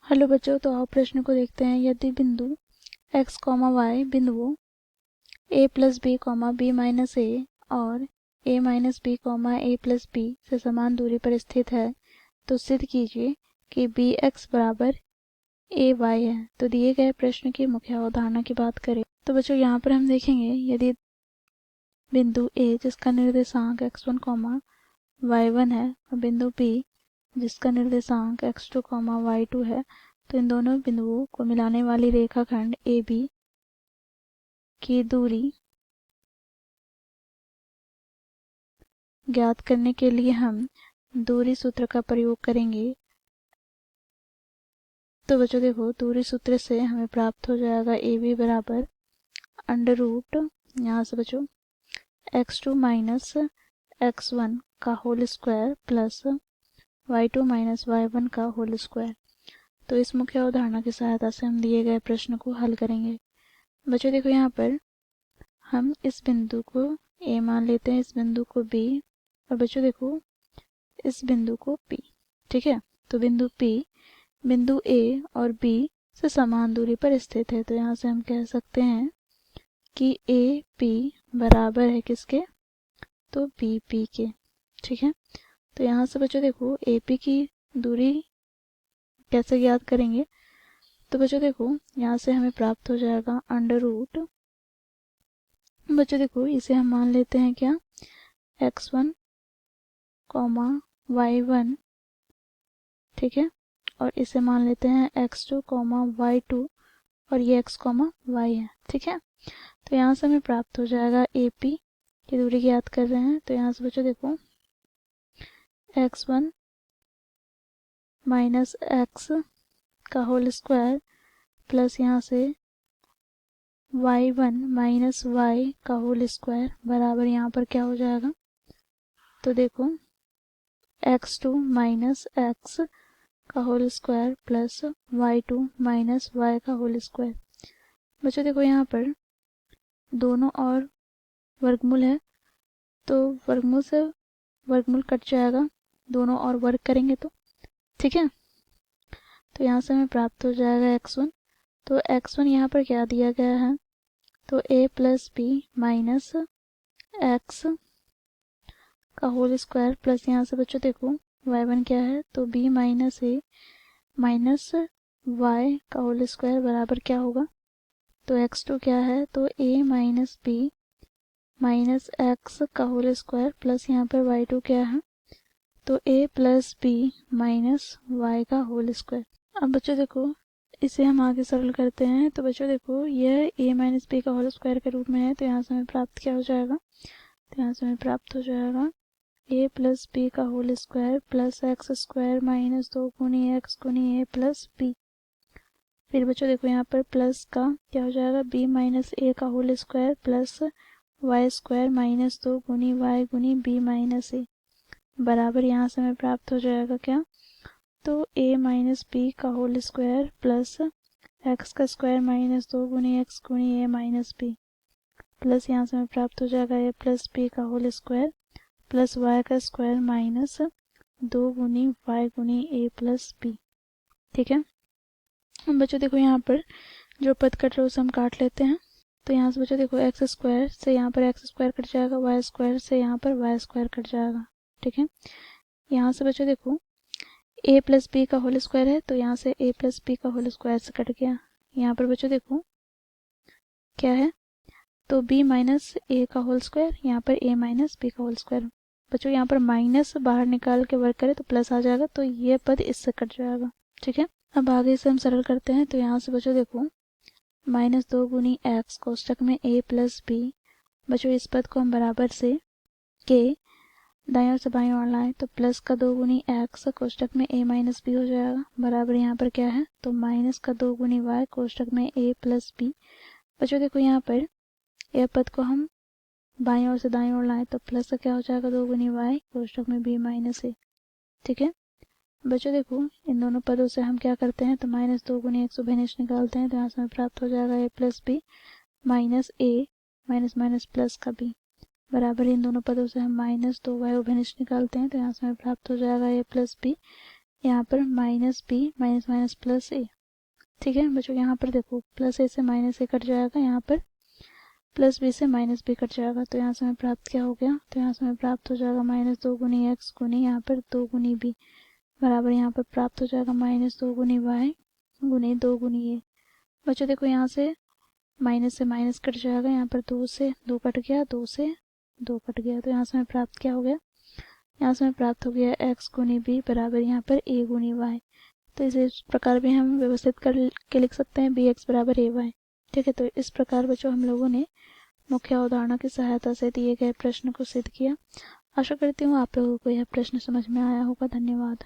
Hello बच्चों, तो आओ प्रश्न को देखते हैं। यदि बिंदु x, y बिंदुओं a plus B, B minus A और a minus B, a plus B से समान दूरी पर स्थित है तो सिद्ध कीजिए कि बी एक्स बराबर ए वाई है। तो दिए गए प्रश्न की मुख्य अवधारणा की बात करें तो बच्चों यहाँ पर हम देखेंगे, यदि बिंदु a जिसका निर्देशांक x1, y1 है और बिंदु b जिसका निर्देशांक x2, y2 है, तो इन दोनों बिंदुओं को मिलाने वाली रेखाखंड AB की दूरी ज्ञात करने के लिए हम दूरी सूत्र का प्रयोग करेंगे। तो बच्चों देखो, दूरी सूत्र से हमें प्राप्त हो जाएगा AB बराबर अंडर रूट, यहाँ से बच्चों x2 माइनस x1 का whole square plus y2 minus y1 का होल स्क्वायर। तो इस मुख्य अवधारणा की सहायता से हम दिए गए प्रश्न को हल करेंगे। बच्चों देखो, यहाँ पर हम इस बिंदु को A मान लेते हैं, इस बिंदु को B और बच्चों देखो इस बिंदु को P। ठीक है, तो बिंदु P बिंदु A और B से समान दूरी पर स्थित है। तो यहाँ से हम कह सकते हैं कि AP बराबर है किसके, तो BP के। ठीक है, तो यहाँ से बच्चों देखो AP की दूरी कैसे ज्ञात करेंगे। तो बच्चों देखो यहाँ से हमें प्राप्त हो जाएगा अंडर रूट, बच्चों देखो इसे हम मान लेते हैं क्या, x1, y1। ठीक है, और इसे मान लेते हैं x2, y2 और ये x, y है। ठीक है, तो यहाँ से हमें प्राप्त हो जाएगा AP की दूरी ज्ञात कर रहे हैं। तो यहाँ से बच्चों देखो x1 माइनस x का होल स्क्वायर प्लस यहाँ से y1 माइनस y का होल स्क्वायर बराबर यहाँ पर क्या हो जाएगा, तो देखो x2 माइनस x का whole square plus y2 minus y का होल स्क्वायर। बच्चों देखो यहाँ पर दोनों और वर्गमूल है, तो वर्गमूल से वर्गमूल कट जाएगा, दोनों और वर्ग करेंगे तो। ठीक है, तो यहाँ से हमें प्राप्त हो जाएगा x1। तो x1 यहाँ पर क्या दिया गया है, तो a plus b minus x का होल स्क्वायर प्लस यहाँ से बच्चों देखो y1 क्या है, तो b minus a minus y का होल स्क्वायर बराबर क्या होगा, तो x2 क्या है, तो a minus B minus x का होल स्क्वायर प्लस यहाँ पर y2 क्या है, तो a plus b minus y का होल स्क्वायर। अब बच्चों देखो इसे हम आगे सरल करते हैं। तो बच्चों देखो यह a माइनस बी का होल स्क्वायर के रूप में है, तो यहाँ से हमें प्राप्त क्या हो जाएगा, तो यहाँ से हमें प्राप्त हो जाएगा a प्लस बी का whole square plus x square minus 2 गुनी एक्स गुनी a प्लस बी। फिर बच्चों देखो यहाँ पर प्लस का क्या हो जाएगा, b माइनस ए का whole square plus y square minus 2 गुनी y गुनी b माइनस ए बराबर यहाँ से हमें प्राप्त हो जाएगा क्या, तो a माइनस बी का होल स्क्वायर प्लस एक्स का स्क्वायर माइनस 2 गुनी एक्स गुनी a माइनस बी प्लस यहाँ से हमें प्राप्त हो जाएगा a प्लस बी का होल स्क्वायर प्लस y का स्क्वायर माइनस 2 गुनी y गुनी a प्लस बी। ठीक है, बच्चों देखो यहाँ पर जो पद कट रहा है उसे हम काट लेते हैं। तो यहाँ से बच्चों देखो एक्स स्क्वायर से यहाँ पर एक्स स्क्वायर कट जाएगा, वाई स्क्वायर से यहाँ पर वाई स्क्वायर कट जाएगा। ठीक है, यहाँ से बच्चों देखो a प्लस बी का होल स्क्वायर है, तो यहाँ से a प्लस बी का होल स्क्वायर से कट गया। यहाँ पर बच्चों देखो क्या है, तो b माइनस ए का होल स्क्वायर, यहाँ पर a माइनस बी का होल स्क्वायर। बच्चों यहाँ पर माइनस बाहर निकाल के वर्क करें तो प्लस आ जाएगा, तो ये पद इससे कट जाएगा। ठीक है, अब आगे से हम सरल करते हैं। तो यहाँ से बच्चों देखो माइनस 2 गुनी एक्स कोष्टक में a प्लस बी। बच्चों इस पद को हम बराबर से के दाईं ओर से बाईं ओर लाएं तो प्लस का 2 गुनी एक्स कोष्टक में a माइनस बी हो जाएगा बराबर यहाँ पर क्या है, तो माइनस का 2 गुनी y कोष्टक में a प्लस बी। बच्चों देखो यहाँ पर यह पद को हम बाईं ओर से दाईं ओर लाएं तो प्लस का क्या हो जाएगा, 2 गुनी y कोष्टक में b माइनस ए। ठीक है, बच्चों देखो इन दोनों पदों से हम क्या करते हैं, तो माइनस 2 गुनी एक्स उभयनिष्ठ निकालते हैं, तो यहाँ से हमें प्राप्त हो जाएगा a plus b minus a minus minus plus का b बराबर इन दोनों पदों से हम माइनस 2y उभयनिष्ठ निकालते हैं, तो यहाँ से हमें प्राप्त हो जाएगा a प्लस बी यहाँ पर minus B minus minus plus A. ठीक है बच्चों, यहाँ पर देखो प्लस ए से माइनस ए कट जाएगा, यहाँ पर प्लस बी से माइनस बी कट जाएगा, तो यहाँ से हमें प्राप्त क्या हो गया, तो यहाँ से हमें प्राप्त हो जाएगा माइनस 2 गुनी एक्स गुनी यहाँ पर 2 गुनी बी बराबर यहाँ पर प्राप्त हो जाएगा माइनस 2 गुनी वाई गुनी 2 गुनी ए। बच्चों देखो यहाँ से माइनस कट जाएगा, यहाँ पर 2 से 2 कट गया, 2 से 2 कट गया, तो यहाँ से हमें प्राप्त क्या हो गया, यहाँ से हमें प्राप्त हो गया एक्स गुनी बी बराबर यहाँ पर ए गुनी वाई। तो इस प्रकार भी हम व्यवस्थित करके लिख सकते हैं बी एक्स बराबर ए वाई। ठीक है, तो इस प्रकार बच्चों हम लोगों ने मुख्य अवधारणा की सहायता से दिए गए प्रश्न को सिद्ध किया। आशा करती हूँ आप लोगों को यह प्रश्न समझ में आया होगा। धन्यवाद।